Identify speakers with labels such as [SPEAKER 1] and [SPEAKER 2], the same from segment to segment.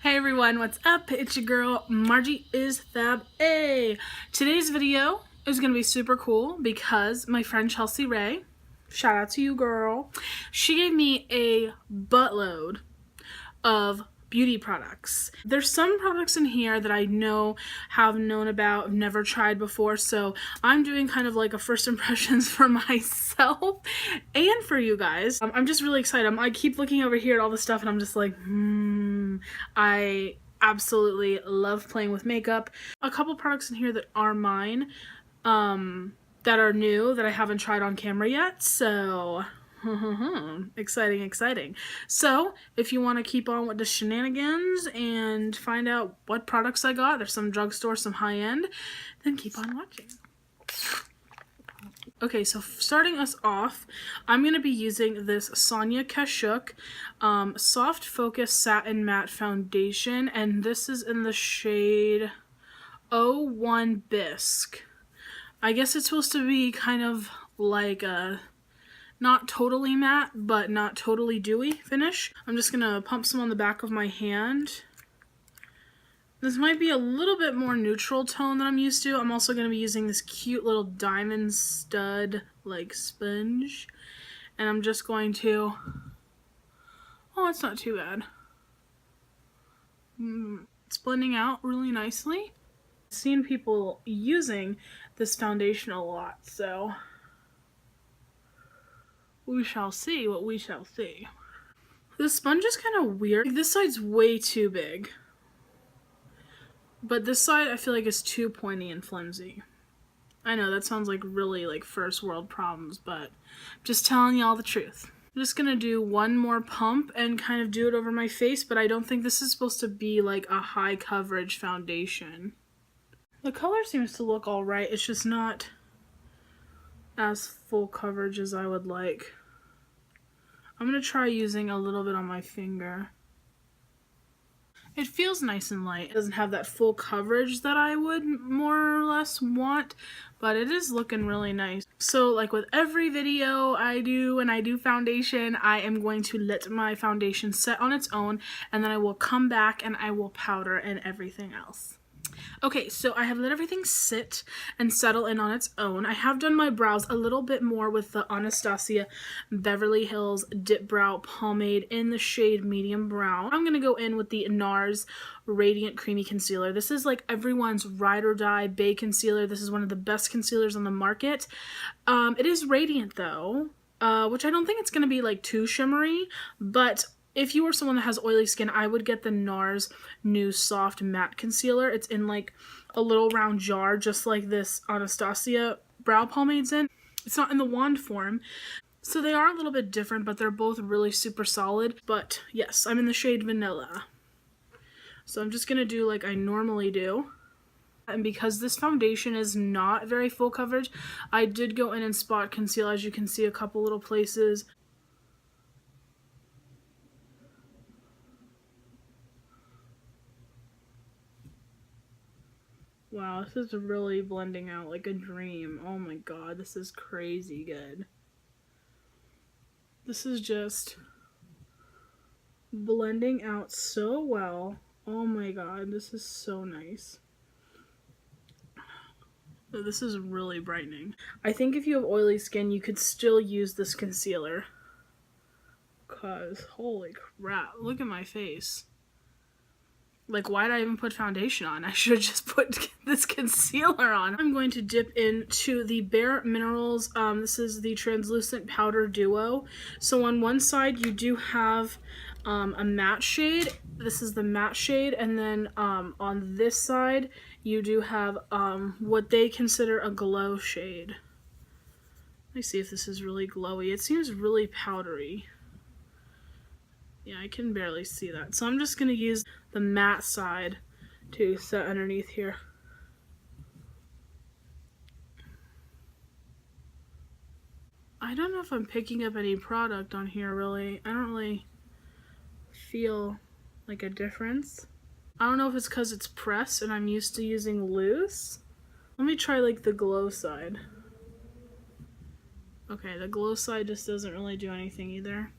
[SPEAKER 1] Hey everyone, what's up? It's your girl, Margie is Fab A. Today's video is going to be super cool because my friend ChelseyRae, shout out to you girl, she gave me a buttload of beauty products. There's some products in here that I have known about, never tried before, so I'm doing kind of like a first impressions for myself and for you guys. I'm just really excited. I keep looking over here at all the stuff and I'm just like, I absolutely love playing with makeup. A couple products in here that are mine, that are new, that I haven't tried on camera yet, so exciting. So if you want to keep on with the shenanigans and find out what products I got, there's some drugstore, some high-end, then keep on watching. Okay, so starting us off, I'm going to be using this Sonia Kashuk Soft Focus Satin Matte Foundation, and this is in the shade 01 Bisque. I guess it's supposed to be kind of like a not totally matte, but not totally dewy finish. I'm just going to pump some on the back of my hand. This might be a little bit more neutral tone than I'm used to. I'm also going to be using this cute little diamond stud like sponge. And I'm just going to, oh, it's not too bad. It's blending out really nicely. I've seen people using this foundation a lot, so we shall see what we shall see. This sponge is kind of weird. This side's way too big. But this side I feel like is too pointy and flimsy. I know that sounds like really like first world problems, but I'm just telling y'all the truth. I'm just gonna do one more pump and kind of do it over my face, but I don't think this is supposed to be like a high coverage foundation. The color seems to look alright, it's just not as full coverage as I would like. I'm gonna try using a little bit on my finger. It feels nice and light. It doesn't have that full coverage that I would more or less want, but it is looking really nice. So like with every video I do when I do foundation, I am going to let my foundation set on its own, and then I will come back and I will powder and everything else. Okay, so I have let everything sit and settle in on its own. I have done my brows a little bit more with the Anastasia Beverly Hills Dip Brow Pomade in the shade medium brown. I'm going to go in with the NARS Radiant Creamy Concealer. This is like everyone's ride or die bae concealer. This is one of the best concealers on the market. It is radiant though, which I don't think it's going to be like too shimmery, but if you are someone that has oily skin, I would get the NARS new soft matte concealer. It's in like a little round jar, just like this Anastasia brow pomade's in. It's not in the wand form. So they are a little bit different, but they're both really super solid. But yes, I'm in the shade Vanilla. So I'm just going to do like I normally do. And because this foundation is not very full coverage, I did go in and spot conceal, as you can see, a couple little places. Wow, this is really blending out like a dream. Oh my god, this is crazy good. This is just blending out so well. Oh my god, this is so nice. This is really brightening. I think if you have oily skin, you could still use this concealer. Cause, holy crap, look at my face. Like, why did I even put foundation on? I should have just put this concealer on. I'm going to dip into the Bare Minerals. This is the Translucent Powder Duo. So on one side, you do have a matte shade. This is the matte shade. And then on this side, you do have what they consider a glow shade. Let me see if this is really glowy. It seems really powdery. Yeah, I can barely see that. So I'm just going to use the matte side to set underneath here. I don't know if I'm picking up any product on here really. I don't really feel like a difference. I don't know if it's because it's pressed and I'm used to using loose. Let me try like the glow side. Okay, the glow side just doesn't really do anything either.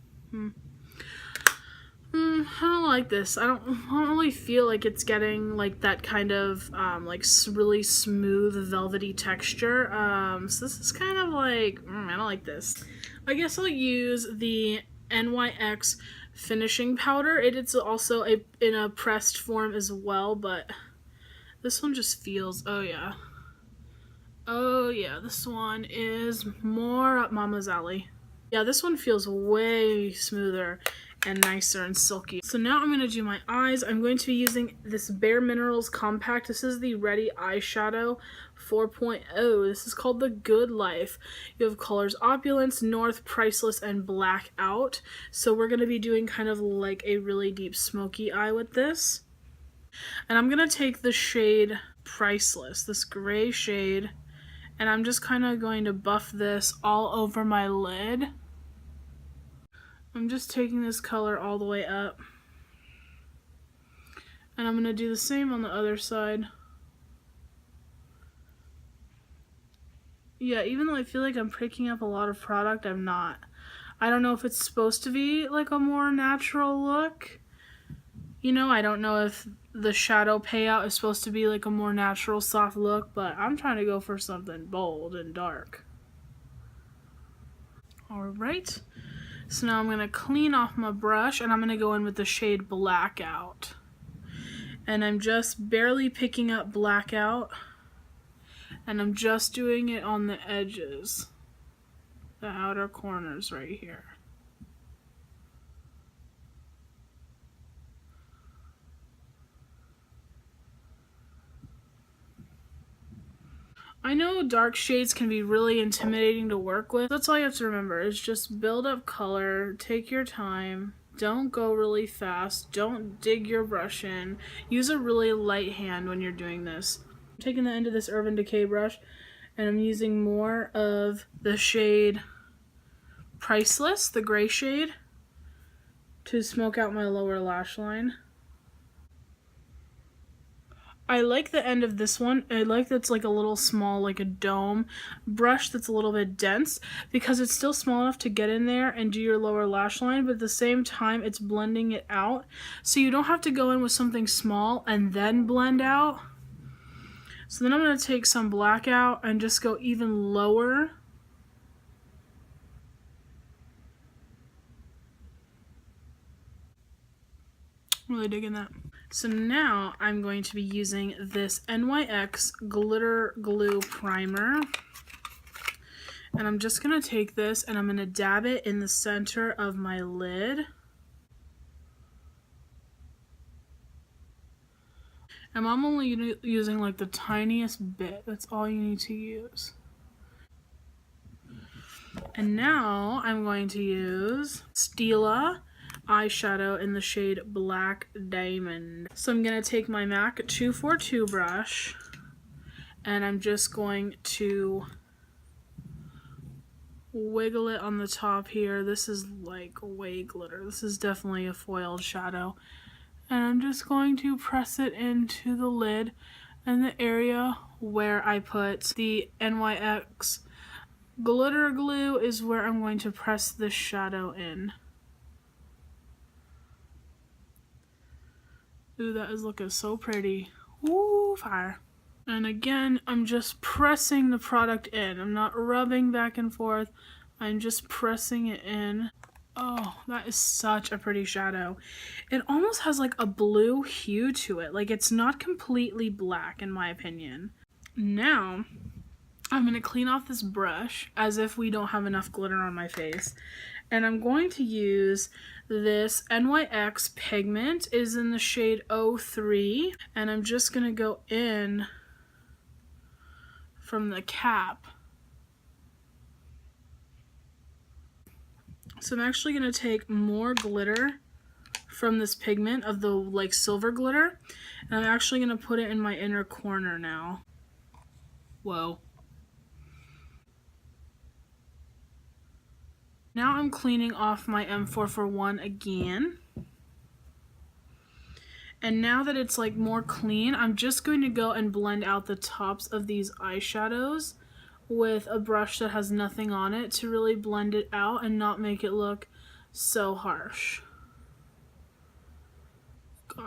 [SPEAKER 1] I don't like this. I don't really feel like it's getting like that kind of like really smooth velvety texture. So this is kind of like, I don't like this. I guess I'll use the NYX Finishing Powder. It's also in a pressed form as well, but this one just feels, oh yeah. Oh yeah, this one is more up Mama's alley. Yeah, this one feels way smoother and nicer and silky. So now I'm going to do my eyes. I'm going to be using this Bare Minerals Compact. This is the Ready Eyeshadow 4.0. This is called The Good Life. You have colors Opulence, North, Priceless, and Blackout. So we're going to be doing kind of like a really deep smoky eye with this. And I'm going to take the shade Priceless, this gray shade, and I'm just kind of going to buff this all over my lid. I'm just taking this color all the way up. And I'm going to do the same on the other side. Yeah, even though I feel like I'm picking up a lot of product, I'm not. I don't know if it's supposed to be like a more natural look. You know, I don't know if the shadow payout is supposed to be like a more natural soft look, but I'm trying to go for something bold and dark. Alright. So now I'm going to clean off my brush and I'm going to go in with the shade Blackout. And I'm just barely picking up Blackout. And I'm just doing it on the edges. The outer corners right here. I know dark shades can be really intimidating to work with. That's all you have to remember is just build up color, take your time, don't go really fast, don't dig your brush in. Use a really light hand when you're doing this. I'm taking the end of this Urban Decay brush and I'm using more of the shade Priceless, the gray shade, to smoke out my lower lash line. I like the end of this one. I like that it's like a little small, like a dome brush that's a little bit dense because it's still small enough to get in there and do your lower lash line, but at the same time it's blending it out. So you don't have to go in with something small and then blend out. So then I'm going to take some Blackout and just go even lower. Really digging that. So now I'm going to be using this NYX Glitter Primer. And I'm just going to take this and I'm going to dab it in the center of my lid. And I'm only using like the tiniest bit. That's all you need to use. And now I'm going to use Stila eyeshadow in the shade Black Diamond. So I'm going to take my MAC 242 brush and I'm just going to wiggle it on the top here. This is like way glitter. This is definitely a foiled shadow. And I'm just going to press it into the lid and the area where I put the NYX Glitter Glue is where I'm going to press this shadow in. Ooh, that is looking so pretty. Ooh, fire. And again, I'm just pressing the product in. I'm not rubbing back and forth. I'm just pressing it in. Oh, that is such a pretty shadow. It almost has like a blue hue to it. Like it's not completely black in my opinion. Now, I'm going to clean off this brush as if we don't have enough glitter on my face. And I'm going to use this NYX pigment. It is in the shade 03. And I'm just going to go in from the cap. So I'm actually going to take more glitter from this pigment of the like silver glitter. And I'm actually going to put it in my inner corner now. Whoa. Now I'm cleaning off my M441 again. And now that it's like more clean, I'm just going to go and blend out the tops of these eyeshadows with a brush that has nothing on it to really blend it out and not make it look so harsh.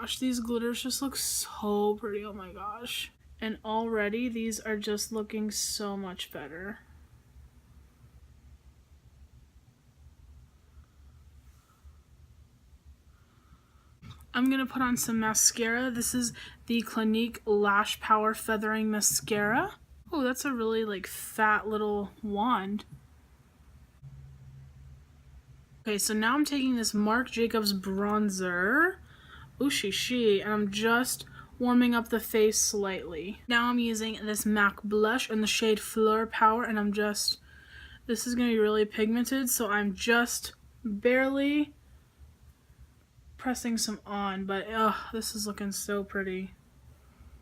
[SPEAKER 1] gosh, these glitters just look so pretty. Oh my gosh. And already these are just looking so much better. I'm gonna put on some mascara. This is the Clinique Lash Power Feathering Mascara. Oh, that's a really like fat little wand. Okay, so now I'm taking this Marc Jacobs bronzer, Ooshi, and I'm just warming up the face slightly. Now I'm using this MAC blush in the shade Fleur Power, and this is going to be really pigmented, so I'm just barely pressing some on, but this is looking so pretty.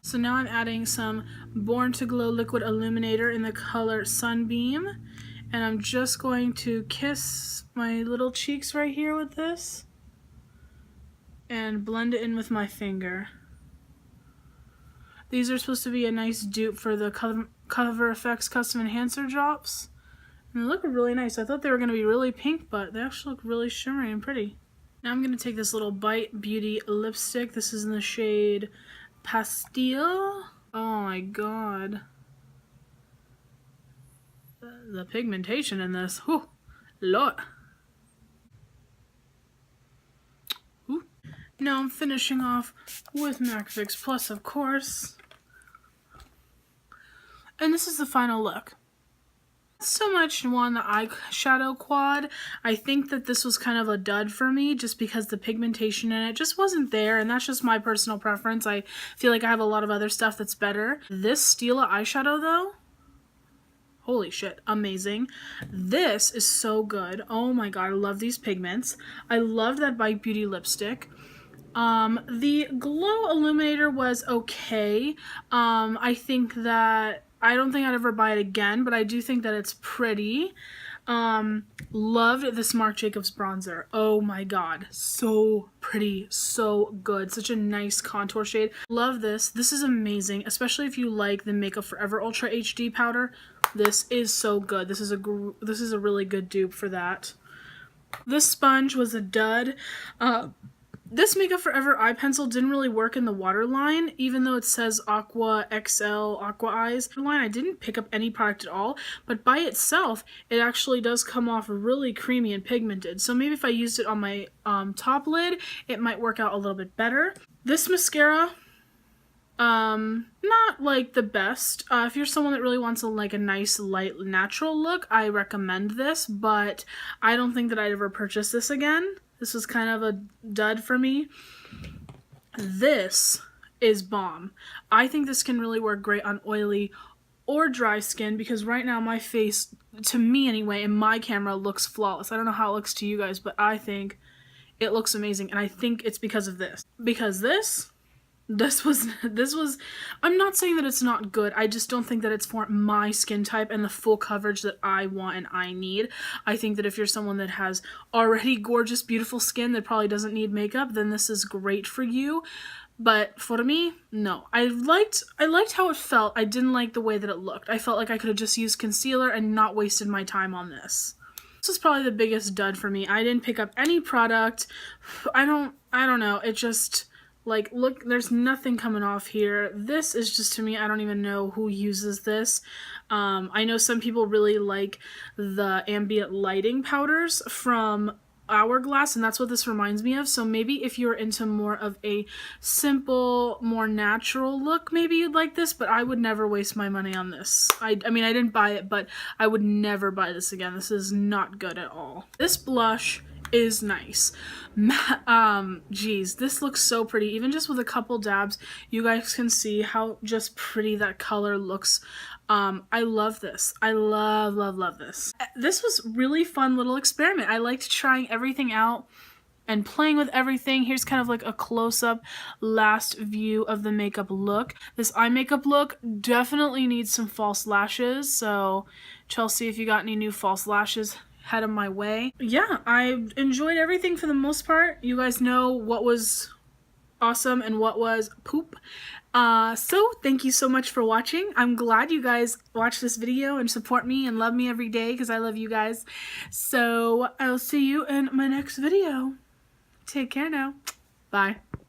[SPEAKER 1] So now I'm adding some Born to Glow Liquid Illuminator in the color Sunbeam, and I'm just going to kiss my little cheeks right here with this and blend it in with my finger. These are supposed to be a nice dupe for the Cover FX Custom Enhancer drops. And they look really nice. I thought they were going to be really pink, but they actually look really shimmery and pretty. Now I'm going to take this little Bite Beauty lipstick. This is in the shade Pastel. Oh my god. The pigmentation in this. Whew. Lord. Ooh. Now I'm finishing off with MAC Fix Plus, of course. And this is the final look. So much on the eyeshadow quad. I think that this was kind of a dud for me just because the pigmentation in it just wasn't there, and that's just my personal preference. I feel like I have a lot of other stuff that's better. This Stila eyeshadow though, holy shit, amazing. This is so good. Oh my god, I love these pigments. I love that Bite Beauty lipstick. The Glow Illuminator was okay. I don't think I'd ever buy it again, but I do think that it's pretty. Loved this Marc Jacobs bronzer. Oh my god. So pretty. So good. Such a nice contour shade. Love this. This is amazing, especially if you like the Makeup Forever Ultra HD powder. This is so good. This is a really good dupe for that. This sponge was a dud. This Makeup Forever eye pencil didn't really work in the waterline, even though it says Aqua XL Aqua Eyes line. I didn't pick up any product at all, but by itself, it actually does come off really creamy and pigmented. So maybe if I used it on my top lid, it might work out a little bit better. This mascara, not like the best. If you're someone that really wants a nice light natural look, I recommend this, but I don't think that I'd ever purchase this again. This was kind of a dud for me. This is bomb. I think this can really work great on oily or dry skin because right now my face, to me anyway, in my camera looks flawless. I don't know how it looks to you guys, but I think it looks amazing, and I think it's because of this. Because this was, I'm not saying that it's not good, I just don't think that it's for my skin type and the full coverage that I want and I need. I think that if you're someone that has already gorgeous, beautiful skin that probably doesn't need makeup, then this is great for you. But for me, no. I liked how it felt. I didn't like the way that it looked. I felt like I could have just used concealer and not wasted my time on this. This is probably the biggest dud for me. I didn't pick up any product. I don't know. It just... like, look, there's nothing coming off here. This is just, to me, I don't even know who uses this. I know some people really like the ambient lighting powders from Hourglass, and that's what this reminds me of. So maybe if you're into more of a simple, more natural look, maybe you'd like this, but I would never waste my money on this. I mean, I didn't buy it, but I would never buy this again. This is not good at all. This blush is nice. Geez, this looks so pretty. Even just with a couple dabs, you guys can see how just pretty that color looks. I love this. I love this. This was really fun little experiment. I liked trying everything out and playing with everything. Here's kind of like a close-up last view of the makeup look. This eye makeup look definitely needs some false lashes, so Chelsea, if you got any new false lashes, head them my way. Yeah, I enjoyed everything for the most part. You guys know what was awesome and what was poop. So thank you so much for watching. I'm glad you guys watch this video and support me and love me every day because I love you guys. So I'll see you in my next video. Take care now. Bye.